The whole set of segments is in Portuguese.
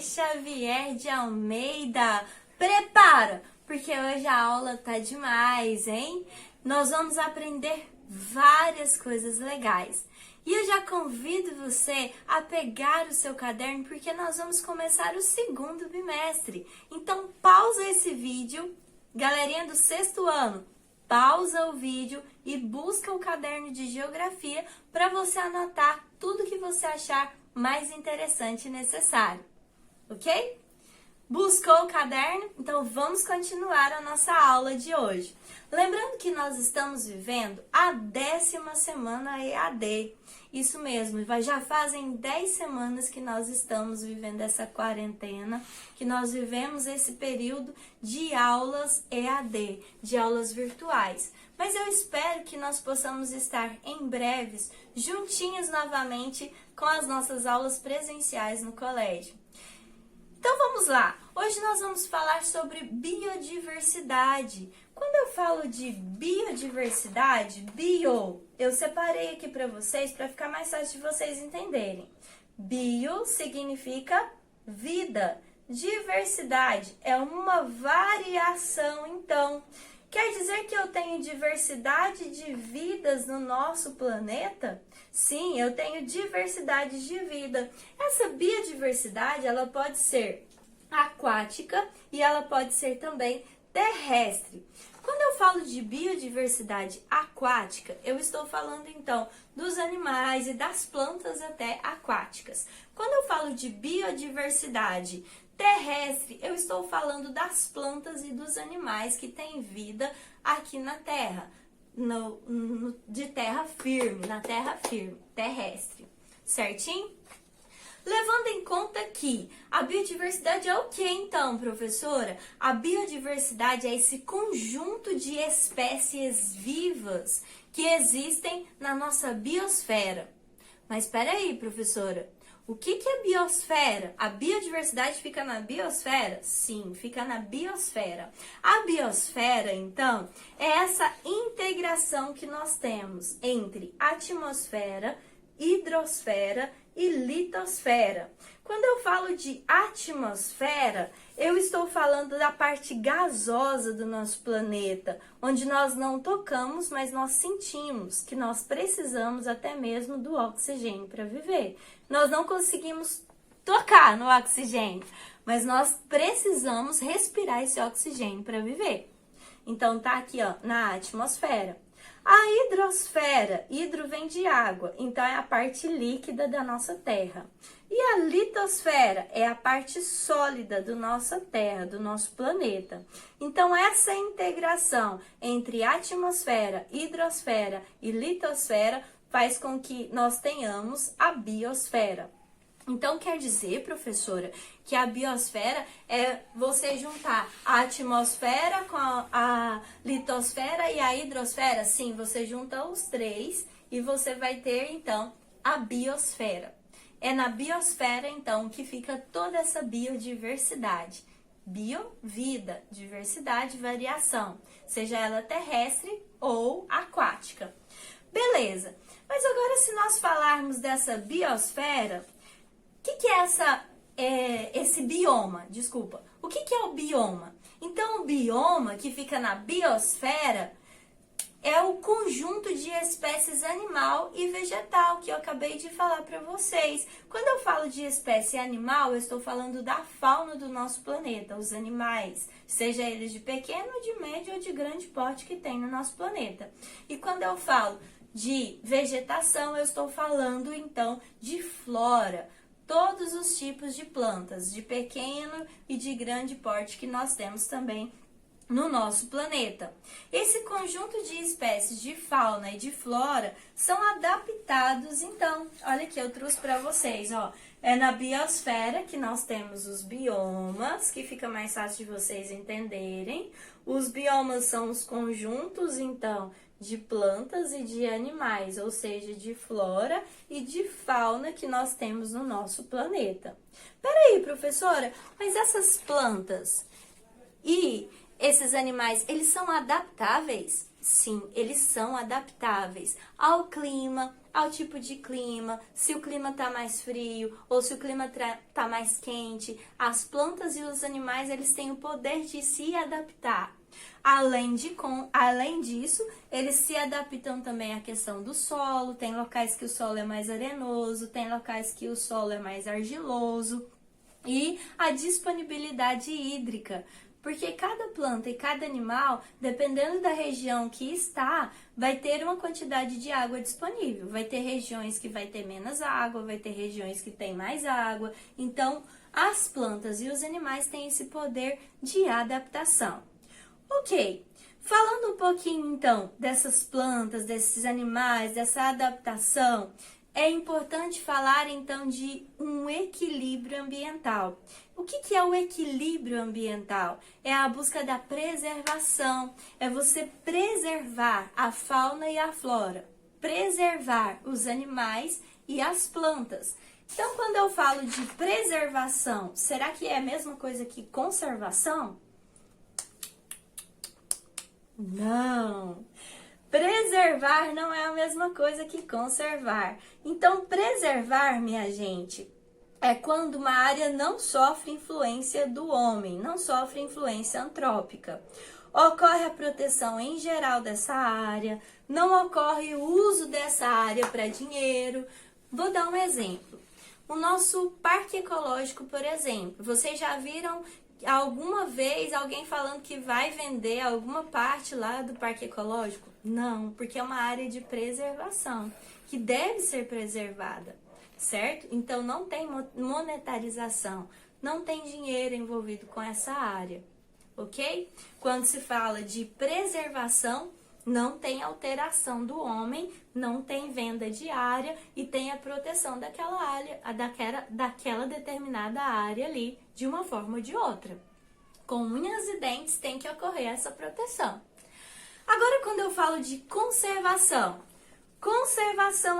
Xavier de Almeida. Prepara, porque hoje a aula tá demais, hein? Nós vamos aprender várias coisas legais. E eu já convido você a pegar o seu caderno, porque nós vamos começar o segundo bimestre. Então, pausa esse vídeo. Galerinha do sexto ano, pausa o vídeo e busca o caderno de geografia para você anotar tudo que você achar mais interessante e necessário. Ok? Buscou o caderno? Então vamos continuar a nossa aula de hoje. Lembrando que nós estamos vivendo a 10ª semana EAD. Isso mesmo, já fazem 10 semanas que nós estamos vivendo essa quarentena, que nós vivemos esse período de aulas EAD, de aulas virtuais. Mas eu espero que nós possamos estar em breves juntinhos novamente com as nossas aulas presenciais no colégio. Então vamos lá, hoje nós vamos falar sobre biodiversidade. Quando eu falo de biodiversidade, eu separei aqui para vocês para ficar mais fácil de vocês entenderem. Bio significa vida, diversidade é uma variação, então. Quer dizer que eu tenho diversidade de vidas no nosso planeta? Sim, eu tenho diversidade de vida. Essa biodiversidade, ela pode ser aquática e ela pode ser também terrestre. Quando eu falo de biodiversidade aquática, eu estou falando então dos animais e das plantas até aquáticas. Quando eu falo de biodiversidade terrestre, eu estou falando das plantas e dos animais que têm vida aqui na Terra, de terra firme, na terra firme, terrestre, certinho? Levando em conta que a biodiversidade é o que então, professora? A biodiversidade é esse conjunto de espécies vivas que existem na nossa biosfera. Mas espera aí, professora. O que é biosfera? A biodiversidade fica na biosfera? Sim, fica na biosfera. A biosfera, então, é essa integração que nós temos entre atmosfera, hidrosfera e litosfera. Quando eu falo de atmosfera, eu estou falando da parte gasosa do nosso planeta, onde nós não tocamos, mas nós sentimos que nós precisamos até mesmo do oxigênio para viver. Nós não conseguimos tocar no oxigênio, mas nós precisamos respirar esse oxigênio para viver. Então tá aqui, ó, na atmosfera. A hidrosfera, hidro vem de água, então é a parte líquida da nossa Terra. E a litosfera é a parte sólida da nossa Terra, do nosso planeta. Então essa integração entre atmosfera, hidrosfera e litosfera faz com que nós tenhamos a biosfera. Então, quer dizer, professora, que a biosfera é você juntar a atmosfera com a litosfera e a hidrosfera? Sim, você junta os três e você vai ter, então, a biosfera. É na biosfera, então, que fica toda essa biodiversidade. Bio, vida, diversidade, variação, seja ela terrestre ou aquática. Beleza, mas agora se nós falarmos dessa biosfera, o que é esse bioma? Desculpa. O que é o bioma? Então, o bioma que fica na biosfera é o conjunto de espécies animal e vegetal que eu acabei de falar para vocês. Quando eu falo de espécie animal, eu estou falando da fauna do nosso planeta, os animais, seja eles de pequeno, de médio ou de grande porte que tem no nosso planeta. E quando eu falo de vegetação, eu estou falando então de flora. Todos os tipos de plantas, de pequeno e de grande porte que nós temos também no nosso planeta. Esse conjunto de espécies de fauna e de flora são adaptados, então, olha aqui, eu trouxe para vocês, ó, é na biosfera que nós temos os biomas, que fica mais fácil de vocês entenderem. Os biomas são os conjuntos, então, de plantas e de animais, ou seja, de flora e de fauna que nós temos no nosso planeta. Peraí, professora, mas essas plantas e esses animais, eles são adaptáveis? Sim, eles são adaptáveis ao clima, ao tipo de clima, se o clima está mais frio ou se o clima está mais quente. As plantas e os animais, eles têm o poder de se adaptar. Além disso, eles se adaptam também à questão do solo. Tem locais que o solo é mais arenoso, tem locais que o solo é mais argiloso. E a disponibilidade hídrica. Porque cada planta e cada animal, dependendo da região que está, vai ter uma quantidade de água disponível. Vai ter regiões que vai ter menos água, vai ter regiões que tem mais água. Então, as plantas e os animais têm esse poder de adaptação. Ok, falando um pouquinho então dessas plantas, desses animais, dessa adaptação, é importante falar então de um equilíbrio ambiental. O que é o equilíbrio ambiental? É a busca da preservação, é você preservar a fauna e a flora, preservar os animais e as plantas. Então, quando eu falo de preservação, será que é a mesma coisa que conservação? Não! Preservar não é a mesma coisa que conservar. Então, preservar, minha gente, é quando uma área não sofre influência do homem, não sofre influência antrópica. Ocorre a proteção em geral dessa área, não ocorre o uso dessa área para dinheiro. Vou dar um exemplo. O nosso parque ecológico, por exemplo, vocês já viram alguma vez alguém falando que vai vender alguma parte lá do parque ecológico? Não, porque é uma área de preservação, que deve ser preservada, certo? Então não tem monetarização, não tem dinheiro envolvido com essa área, ok? Quando se fala de preservação, não tem alteração do homem, não tem venda de área e tem a proteção daquela área, daquela determinada área ali, de uma forma ou de outra. Com unhas e dentes tem que ocorrer essa proteção. Agora, quando eu falo de conservação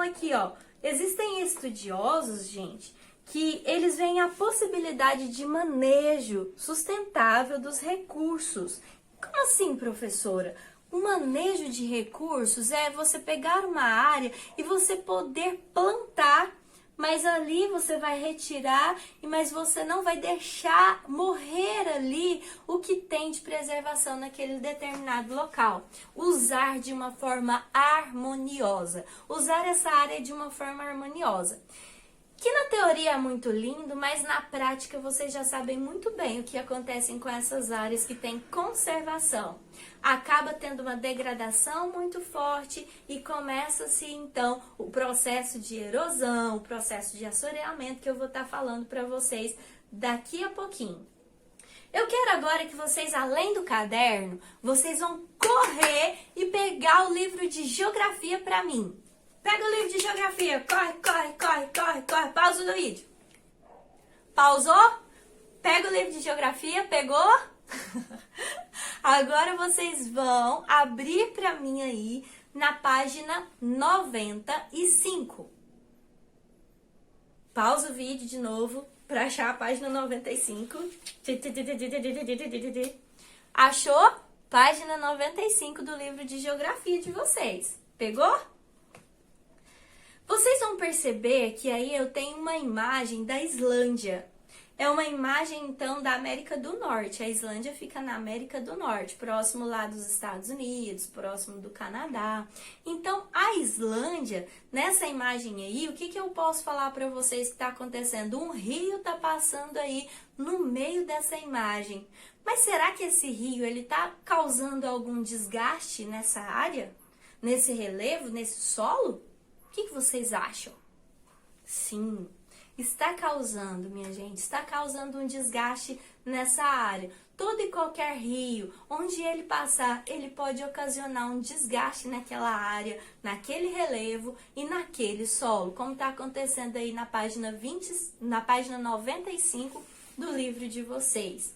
aqui, ó, existem estudiosos, gente, que eles veem a possibilidade de manejo sustentável dos recursos. Como assim, professora? O manejo de recursos é você pegar uma área e você poder plantar, mas ali você vai retirar, mas você não vai deixar morrer ali o que tem de preservação naquele determinado local. Usar de uma forma harmoniosa. Usar essa área de uma forma harmoniosa. Que na teoria é muito lindo, mas na prática vocês já sabem muito bem o que acontece com essas áreas que têm conservação. Acaba tendo uma degradação muito forte e começa-se então o processo de erosão, o processo de assoreamento que eu vou estar falando para vocês daqui a pouquinho. Eu quero agora que vocês, além do caderno, vocês vão correr e pegar o livro de geografia para mim. Pega o livro de geografia, corre, corre, corre, corre, corre, pausa no vídeo. Pausou? Pega o livro de geografia, pegou? Agora vocês vão abrir para mim aí na página 95. Pausa o vídeo de novo para achar a página 95. Achou? Página 95 do livro de geografia de vocês. Pegou? Vocês vão perceber que aí eu tenho uma imagem da Islândia. É uma imagem, então, da América do Norte. A Islândia fica na América do Norte, próximo lá dos Estados Unidos, próximo do Canadá. Então, a Islândia, nessa imagem aí, o que eu posso falar para vocês que está acontecendo? Um rio está passando aí no meio dessa imagem. Mas será que esse rio ele está causando algum desgaste nessa área? Nesse relevo, nesse solo? O que vocês acham? Sim, está causando, minha gente, está causando um desgaste nessa área. Todo e qualquer rio, onde ele passar, ele pode ocasionar um desgaste naquela área, naquele relevo e naquele solo, como está acontecendo aí na página 95 do livro de vocês.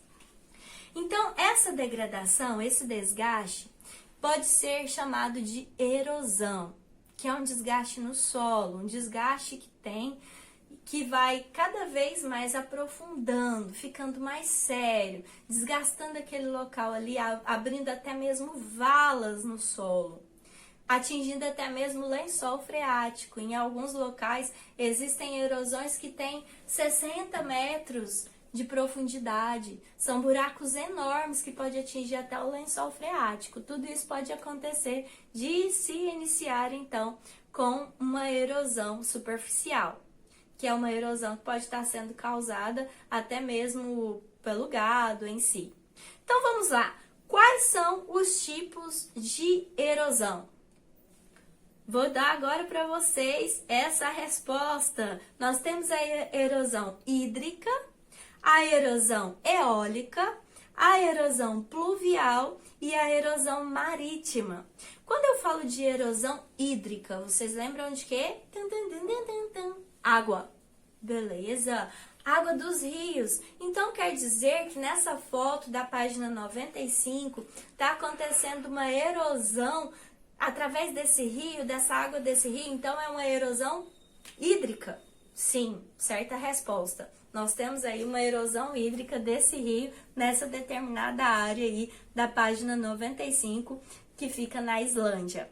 Então, essa degradação, esse desgaste, pode ser chamado de erosão, que é um desgaste no solo, um desgaste que tem que vai cada vez mais aprofundando, ficando mais sério, desgastando aquele local ali, abrindo até mesmo valas no solo, atingindo até mesmo lençol freático. Em alguns locais existem erosões que têm 60 metros de profundidade. São buracos enormes que pode atingir até o lençol freático. Tudo isso pode acontecer de se iniciar, então, com uma erosão superficial, que é uma erosão que pode estar sendo causada até mesmo pelo gado em si. Então, vamos lá. Quais são os tipos de erosão? Vou dar agora para vocês essa resposta. Nós temos a erosão hídrica, a erosão eólica, a erosão pluvial e a erosão marítima. Quando eu falo de erosão hídrica, vocês lembram de quê? Água. Beleza? Água dos rios. Então, quer dizer que nessa foto da página 95 está acontecendo uma erosão através desse rio, dessa água desse rio. Então, é uma erosão hídrica? Sim, certa resposta. Nós temos aí uma erosão hídrica desse rio nessa determinada área aí da página 95, que fica na Islândia.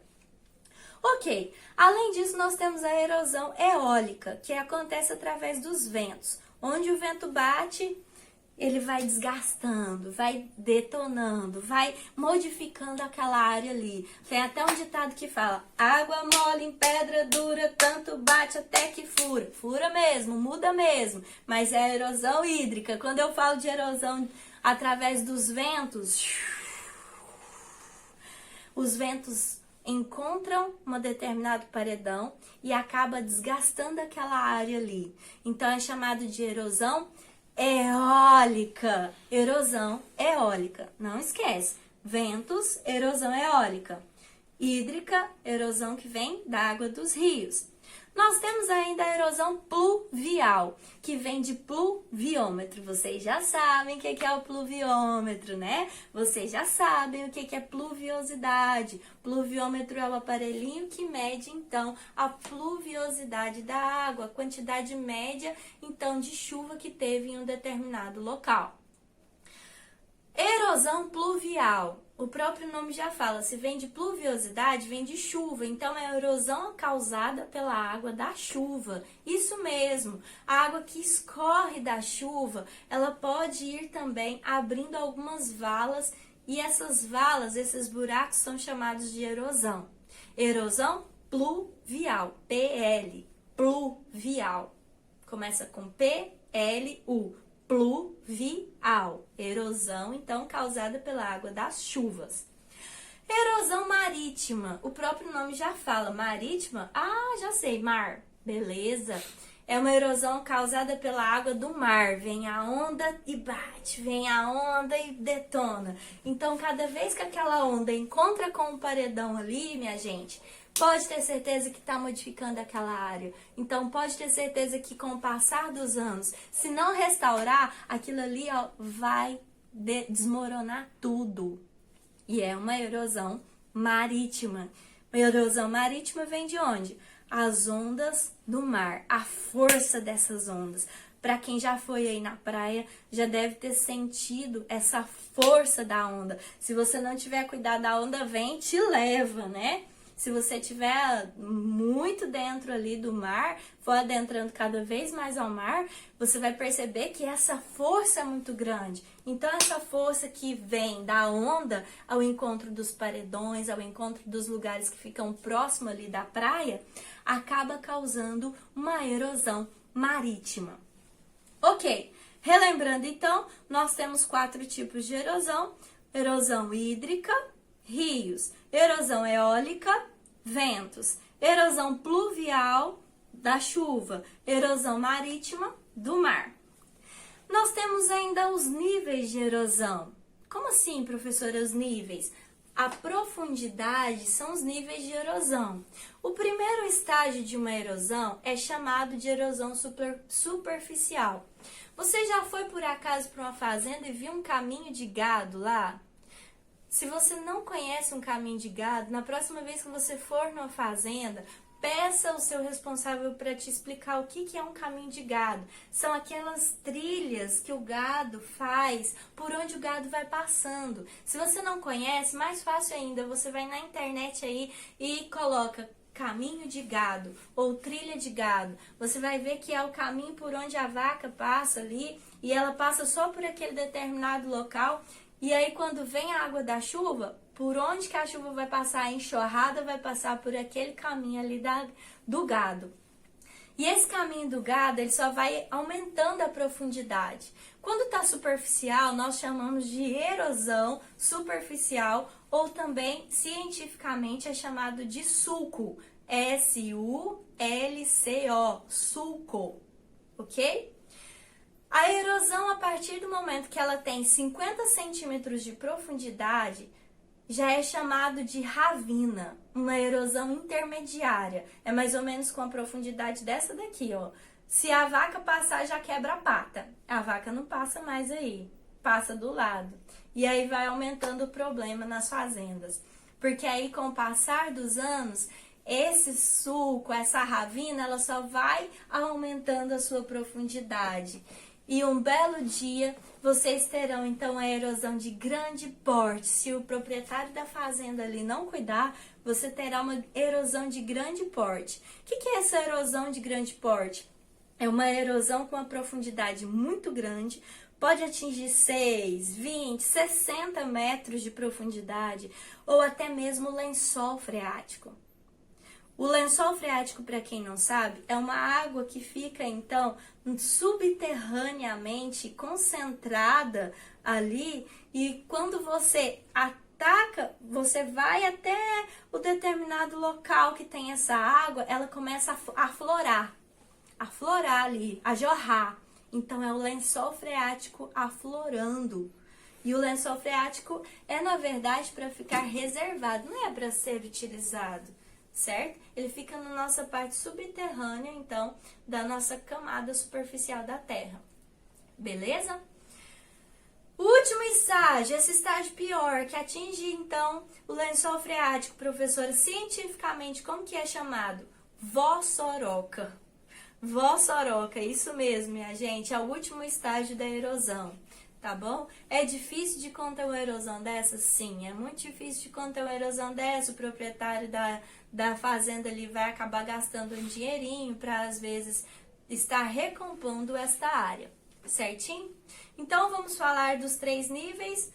Ok, além disso nós temos a erosão eólica, que acontece através dos ventos. Onde o vento bate, ele vai desgastando, vai detonando, vai modificando aquela área ali. Tem até um ditado que fala: água mole em pedra dura, tanto bate até que fura. Fura mesmo, muda mesmo, mas é a erosão hídrica. Quando eu falo de erosão através dos ventos, os ventos encontram um determinado paredão e acaba desgastando aquela área ali. Então é chamado de erosão eólica. Erosão eólica. Não esquece. Ventos, erosão eólica. Hídrica, erosão que vem da água dos rios. Nós temos ainda a erosão pluvial, que vem de pluviômetro. Vocês já sabem o que é o pluviômetro, né? Vocês já sabem o que é pluviosidade. Pluviômetro é o aparelhinho que mede, então, a pluviosidade da água, a quantidade média, então, de chuva que teve em um determinado local. Erosão pluvial. O próprio nome já fala, se vem de pluviosidade, vem de chuva. Então, é a erosão causada pela água da chuva. Isso mesmo, a água que escorre da chuva, ela pode ir também abrindo algumas valas, e essas valas, esses buracos, são chamados de erosão. Erosão pluvial, PL, pluvial. Começa com P-L-U. Pluvial, erosão, então, causada pela água das chuvas. Erosão marítima, o próprio nome já fala, marítima, já sei, mar, beleza. É uma erosão causada pela água do mar, vem a onda e bate, vem a onda e detona. Então, cada vez que aquela onda encontra com o paredão ali, minha gente, pode ter certeza que está modificando aquela área. Então, pode ter certeza que com o passar dos anos, se não restaurar, aquilo ali vai desmoronar tudo. E é uma erosão marítima. A erosão marítima vem de onde? As ondas do mar, a força dessas ondas. Para quem já foi aí na praia, já deve ter sentido essa força da onda. Se você não tiver cuidado, a onda vem e te leva, né? Se você estiver muito dentro ali do mar, for adentrando cada vez mais ao mar, você vai perceber que essa força é muito grande. Então, essa força que vem da onda ao encontro dos paredões, ao encontro dos lugares que ficam próximo ali da praia, acaba causando uma erosão marítima. Ok, relembrando então, nós temos 4 tipos de erosão: erosão hídrica, rios, erosão eólica, ventos, erosão pluvial da chuva, erosão marítima do mar. Nós temos ainda os níveis de erosão. Como assim, professora, os níveis? A profundidade são os níveis de erosão. O primeiro estágio de uma erosão é chamado de erosão superficial. Você já foi por acaso para uma fazenda e viu um caminho de gado lá? Se você não conhece um caminho de gado, na próxima vez que você for numa fazenda, peça o seu responsável para te explicar o que é um caminho de gado. São aquelas trilhas que o gado faz por onde o gado vai passando. Se você não conhece, mais fácil ainda, você vai na internet aí e coloca caminho de gado ou trilha de gado. Você vai ver que é o caminho por onde a vaca passa ali e ela passa só por aquele determinado local. E aí quando vem a água da chuva, por onde que a chuva vai passar? A enxurrada vai passar por aquele caminho ali do gado. E esse caminho do gado, ele só vai aumentando a profundidade. Quando está superficial, nós chamamos de erosão superficial, ou também, cientificamente, é chamado de sulco. S-U-L-C-O, sulco, ok? A erosão, a partir do momento que ela tem 50 centímetros de profundidade, já é chamado de ravina, uma erosão intermediária. É mais ou menos com a profundidade dessa daqui, ó. Se a vaca passar, já quebra a pata. A vaca não passa mais aí, passa do lado. E aí vai aumentando o problema nas fazendas. Porque aí, com o passar dos anos, esse sulco, essa ravina, ela só vai aumentando a sua profundidade. E um belo dia, vocês terão então a erosão de grande porte. Se o proprietário da fazenda ali não cuidar, você terá uma erosão de grande porte. O que é essa erosão de grande porte? É uma erosão com uma profundidade muito grande, pode atingir 6, 20, 60 metros de profundidade, ou até mesmo lençol freático. O lençol freático, para quem não sabe, é uma água que fica, então, subterraneamente concentrada ali, e quando você ataca, você vai até o determinado local que tem essa água, ela começa a aflorar ali, a jorrar. Então, é o lençol freático aflorando. E o lençol freático é, na verdade, para ficar reservado, não é para ser utilizado, certo? Ele fica na nossa parte subterrânea, então, da nossa camada superficial da Terra. Beleza? O último estágio, esse estágio pior, que atinge, então, o lençol freático, professora, cientificamente, como que é chamado? Vossoroca. Vossoroca, isso mesmo, minha gente, é o último estágio da erosão, tá bom? É difícil de conter uma erosão dessa? Sim, é muito difícil de conter uma erosão dessa. O proprietário da fazenda ali vai acabar gastando um dinheirinho para, às vezes, estar recompondo esta área, certinho? Então, vamos falar dos 3 níveis: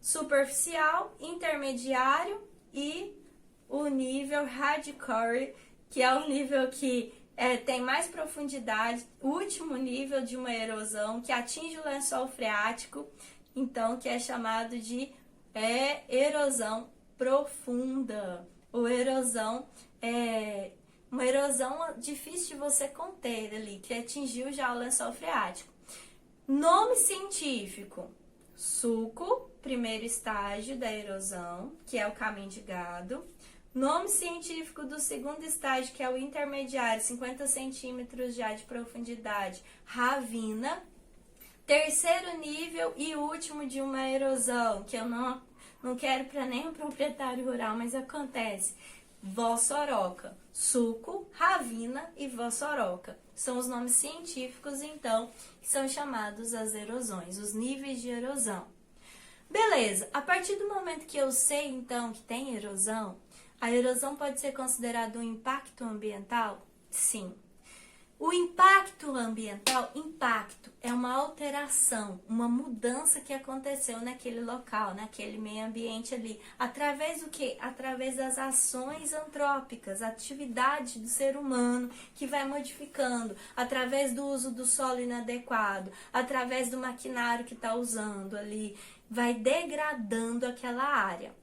superficial, intermediário e o nível hardcore, que é o nível que tem mais profundidade, o último nível de uma erosão que atinge o lençol freático, então, que é chamado de erosão profunda, ou erosão, uma erosão difícil de você conter ali, que atingiu já o lençol freático. Nome científico: sulco, primeiro estágio da erosão, que é o caminho de gado. Nome científico do segundo estágio, que é o intermediário, 50 centímetros já de profundidade, ravina. Terceiro nível e último de uma erosão, que eu não quero para nenhum proprietário rural, mas acontece: vossoroca. Sulco, ravina e vossoroca. São os nomes científicos, então, que são chamados as erosões, os níveis de erosão. Beleza, a partir do momento que eu sei, então, que tem erosão, a erosão pode ser considerada um impacto ambiental? Sim. O impacto ambiental, impacto, é uma alteração, uma mudança que aconteceu naquele local, naquele meio ambiente ali. Através do quê? Através das ações antrópicas, atividade do ser humano que vai modificando, através do uso do solo inadequado, através do maquinário que está usando ali, vai degradando aquela área.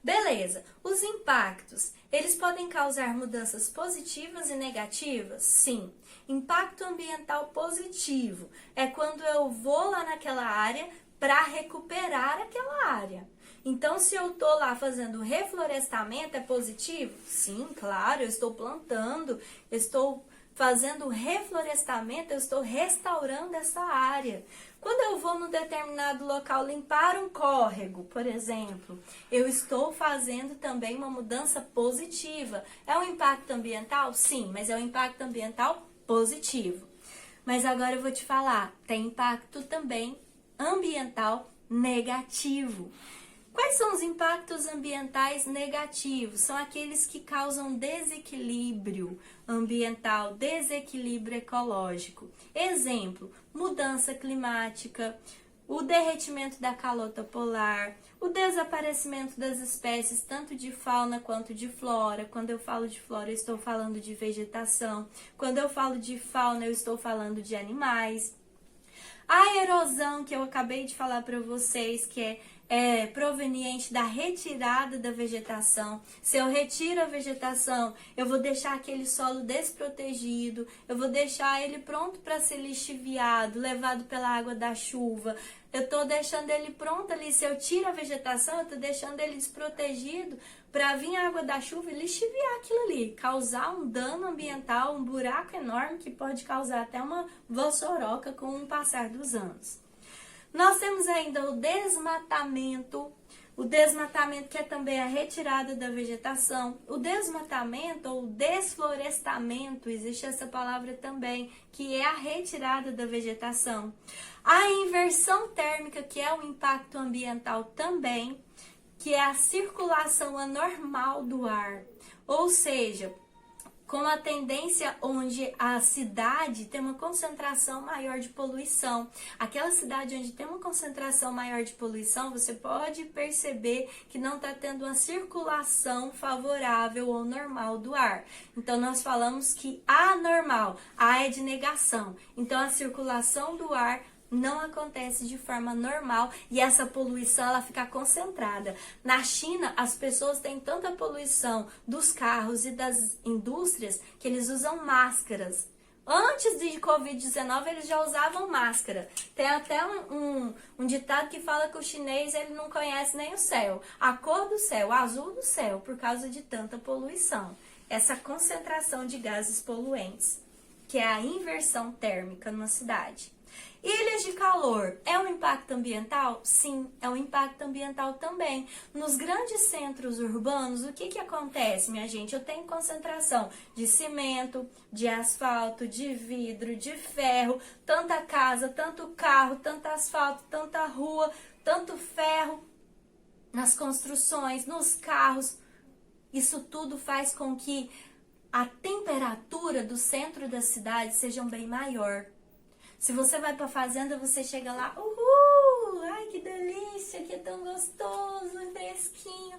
Beleza, os impactos, eles podem causar mudanças positivas e negativas? Sim. Impacto ambiental positivo é quando eu vou lá naquela área para recuperar aquela área. Então, se eu estou lá fazendo reflorestamento, é positivo? Sim, claro, eu estou plantando, estou fazendo reflorestamento, eu estou restaurando essa área. Quando eu vou num determinado local limpar um córrego, por exemplo, eu estou fazendo também uma mudança positiva. É um impacto ambiental? Sim, mas é um impacto ambiental positivo. Mas agora eu vou te falar, tem impacto também ambiental negativo. Quais são os impactos ambientais negativos? São aqueles que causam desequilíbrio ambiental, desequilíbrio ecológico. Exemplo, mudança climática, o derretimento da calota polar, o desaparecimento das espécies, tanto de fauna quanto de flora. Quando eu falo de flora, eu estou falando de vegetação. Quando eu falo de fauna, eu estou falando de animais. A erosão que eu acabei de falar para vocês, que é proveniente da retirada da vegetação. Se eu retiro a vegetação, eu vou deixar aquele solo desprotegido, eu vou deixar ele pronto para ser lixiviado, levado pela água da chuva. Eu estou deixando ele pronto ali. Se eu tiro a vegetação, eu estou deixando ele desprotegido para vir a água da chuva e lixiviar aquilo ali, causar um dano ambiental, um buraco enorme que pode causar até uma vossoroca com o passar dos anos. Nós temos ainda o desmatamento que é também a retirada da vegetação, o desmatamento ou desflorestamento, existe essa palavra também, que é a retirada da vegetação. A inversão térmica, que é um impacto ambiental também, que é a circulação anormal do ar, ou seja, com a tendência onde a cidade tem uma concentração maior de poluição. Aquela cidade onde tem uma concentração maior de poluição, você pode perceber que não está tendo uma circulação favorável ou normal do ar. Então, nós falamos que anormal, A é de negação. Então, a circulação do ar não acontece de forma normal e essa poluição ela fica concentrada. Na China, as pessoas têm tanta poluição dos carros e das indústrias que eles usam máscaras. Antes de Covid-19, eles já usavam máscara. Tem até um ditado que fala que o chinês ele não conhece nem o céu. A cor do céu, o azul do céu, por causa de tanta poluição. Essa concentração de gases poluentes, que é a inversão térmica numa cidade. Ilhas de calor é um impacto ambiental? Sim, é um impacto ambiental também. Nos grandes centros urbanos, o que acontece, minha gente? Eu tenho concentração de cimento, de asfalto, de vidro, de ferro, tanta casa, tanto carro, tanto asfalto, tanta rua, tanto ferro nas construções, nos carros. Isso tudo faz com que a temperatura do centro da cidade seja bem maior. Se você vai para a fazenda, você chega lá, ai que delícia, que é tão gostoso, fresquinho.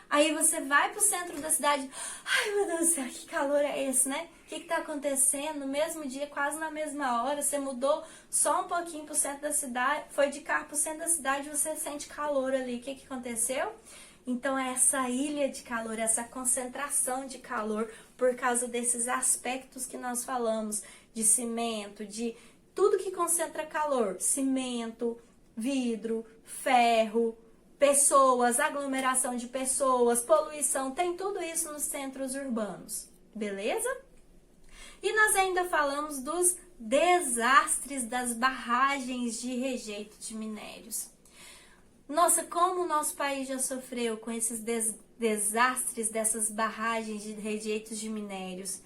Aí você vai para o centro da cidade, ai meu Deus do céu, que calor é esse, né? O que está acontecendo? No mesmo dia, quase na mesma hora, você mudou só um pouquinho para o centro da cidade, foi de carro para o centro da cidade, você sente calor ali. O que aconteceu? Então, é essa ilha de calor, essa concentração de calor, por causa desses aspectos que nós falamos, de cimento, de tudo que concentra calor, cimento, vidro, ferro, pessoas, aglomeração de pessoas, poluição, tem tudo isso nos centros urbanos, beleza? E nós ainda falamos dos desastres das barragens de rejeito de minérios. Nossa, como o nosso país já sofreu com esses desastres dessas barragens de rejeitos de minérios.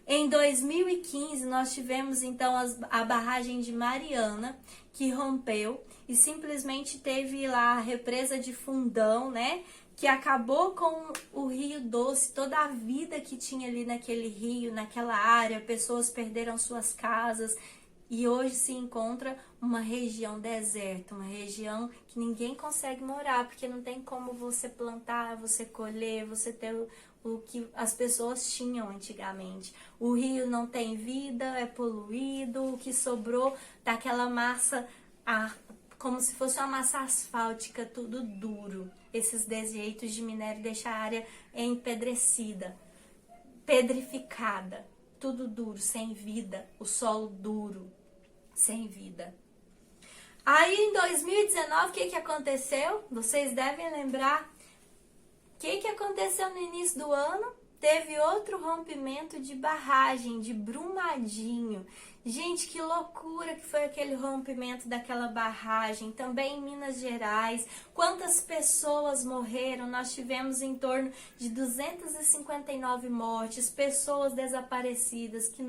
Em 2015, nós tivemos então a barragem de Mariana, que rompeu e simplesmente teve lá a represa de Fundão, né? Que acabou com o Rio Doce, toda a vida que tinha ali naquele rio, naquela área, pessoas perderam suas casas e hoje se encontra uma região deserta, uma região que ninguém consegue morar, porque não tem como você plantar, você colher, você ter o que as pessoas tinham antigamente. O rio não tem vida, é poluído, o que sobrou daquela massa, como se fosse uma massa asfáltica, tudo duro. Esses rejeitos de minério deixam a área empedrecida, pedrificada, tudo duro, sem vida, o solo duro, sem vida. Aí em 2019, o que aconteceu? Vocês devem lembrar. O que aconteceu no início do ano? teve outro rompimento de barragem, de Brumadinho. Gente, que loucura que foi aquele rompimento daquela barragem, também em Minas Gerais. Quantas pessoas morreram? Nós tivemos em torno de 259 mortes, pessoas desaparecidas que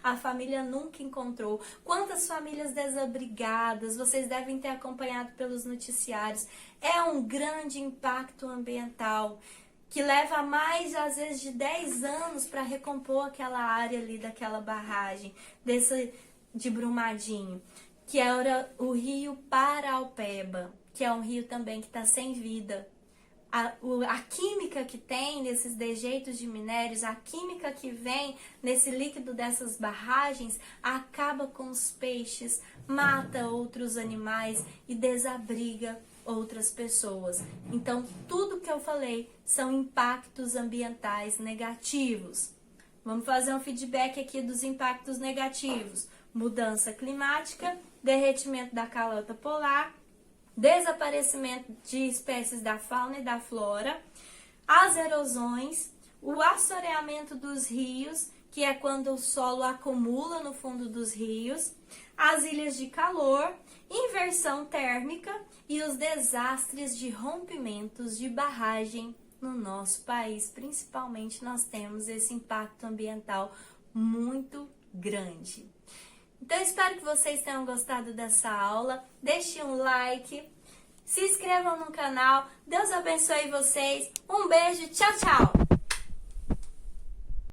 a família nunca encontrou. Quantas famílias desabrigadas? Vocês devem ter acompanhado pelos noticiários. É um grande impacto ambiental que leva mais, às vezes, de 10 anos para recompor aquela área ali daquela barragem, de Brumadinho, que era o rio Paraupeba, que é um rio também que está sem vida. A química que tem nesses dejeitos de minérios, a química que vem nesse líquido dessas barragens, acaba com os peixes, mata outros animais e desabriga outras pessoas. Então, tudo que eu falei são impactos ambientais negativos. Vamos fazer um feedback aqui dos impactos negativos. Mudança climática, derretimento da calota polar, desaparecimento de espécies da fauna e da flora, as erosões, o assoreamento dos rios, que é quando o solo acumula no fundo dos rios, as ilhas de calor, inversão térmica e os desastres de rompimentos de barragem no nosso país. Principalmente nós temos esse impacto ambiental muito grande. Então, espero que vocês tenham gostado dessa aula. Deixe um like, se inscrevam no canal. Deus abençoe vocês. Um beijo, tchau, tchau!